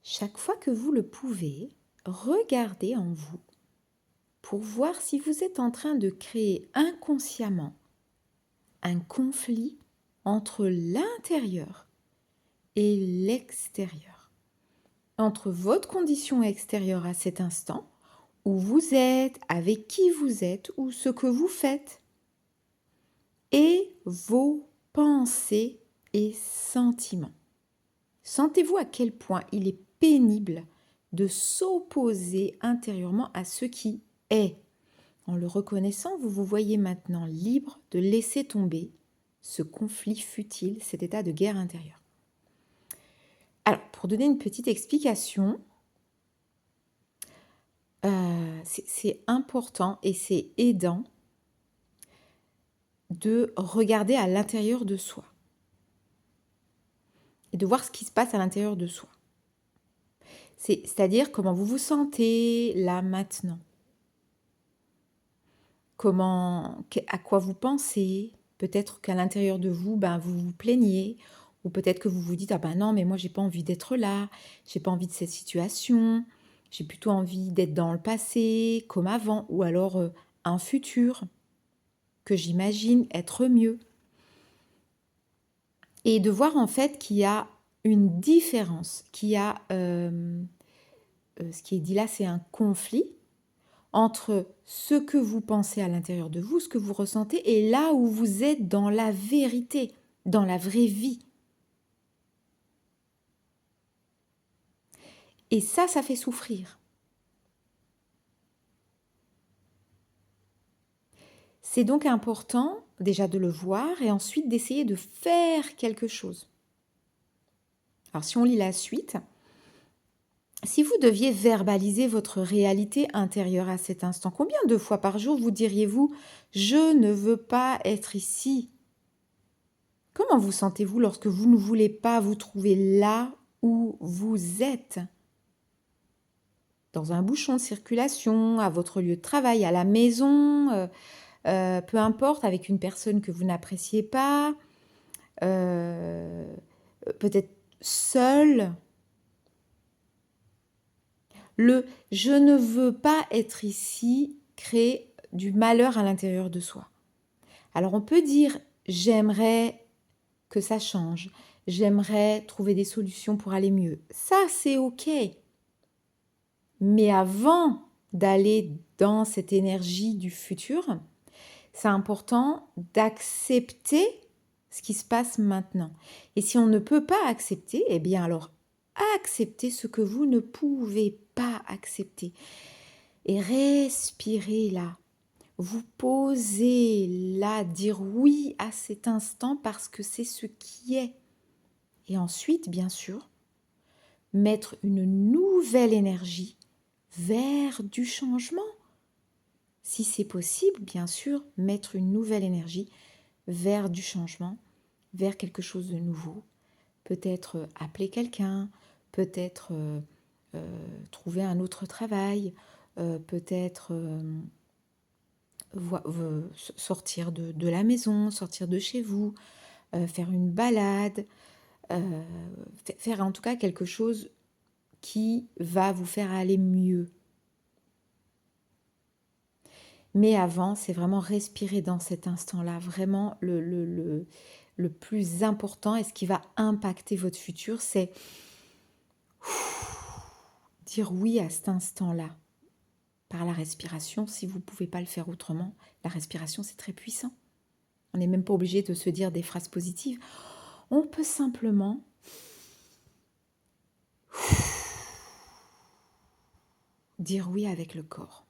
Chaque fois que vous le pouvez, regardez en vous pour voir si vous êtes en train de créer inconsciemment un conflit entre l'intérieur et l'extérieur, entre votre condition extérieure à cet instant, où vous êtes, avec qui vous êtes ou ce que vous faites, et vos pensées et sentiments. Sentez-vous à quel point il est pénible de s'opposer intérieurement à ce qui est. En le reconnaissant, vous vous voyez maintenant libre de laisser tomber ce conflit futile, cet état de guerre intérieure. Alors, pour donner une petite explication, c'est important et c'est aidant de regarder à l'intérieur de soi et de voir ce qui se passe à l'intérieur de soi. C'est-à-dire comment vous vous sentez là maintenant. À quoi vous pensez. Peut-être qu'à l'intérieur de vous, vous vous plaignez. Ou peut-être que vous vous dites, ah ben non, mais moi j'ai pas envie d'être là. J'ai pas envie de cette situation. J'ai plutôt envie d'être dans le passé, comme avant. Ou alors un futur que j'imagine être mieux. Et de voir en fait qu'il y a une différence, qu'il y a, ce qui est dit là, c'est un conflit entre ce que vous pensez à l'intérieur de vous, ce que vous ressentez, et là où vous êtes dans la vérité, dans la vraie vie. Et ça fait souffrir. C'est donc important déjà de le voir et ensuite d'essayer de faire quelque chose. Alors si on lit la suite, si vous deviez verbaliser votre réalité intérieure à cet instant, combien de fois par jour vous diriez-vous « je ne veux pas être ici » ? Comment vous sentez-vous lorsque vous ne voulez pas vous trouver là où vous êtes ? Dans un bouchon de circulation, à votre lieu de travail, à la maison, peu importe, avec une personne que vous n'appréciez pas, peut-être seul. Le « je ne veux pas être ici » crée du malheur à l'intérieur de soi. Alors on peut dire « j'aimerais que ça change », « j'aimerais trouver des solutions pour aller mieux ». Ça, c'est OK. Mais avant d'aller dans cette énergie du futur, c'est important d'accepter ce qui se passe maintenant. Et si on ne peut pas accepter, eh bien alors acceptez ce que vous ne pouvez pas accepter. Et respirez là. Vous posez là, dire oui à cet instant parce que c'est ce qui est. Et ensuite, bien sûr, mettre une nouvelle énergie vers du changement. Si c'est possible, bien sûr, mettre une nouvelle énergie vers du changement, vers quelque chose de nouveau. Peut-être appeler quelqu'un, peut-être trouver un autre travail, peut-être sortir de la maison, sortir de chez vous, faire une balade, faire en tout cas quelque chose qui va vous faire aller mieux. Mais avant, c'est vraiment respirer dans cet instant-là, vraiment le plus important et ce qui va impacter votre futur, c'est dire oui à cet instant-là. Par la respiration, si vous ne pouvez pas le faire autrement, la respiration, c'est très puissant. On n'est même pas obligé de se dire des phrases positives. On peut simplement dire oui avec le corps.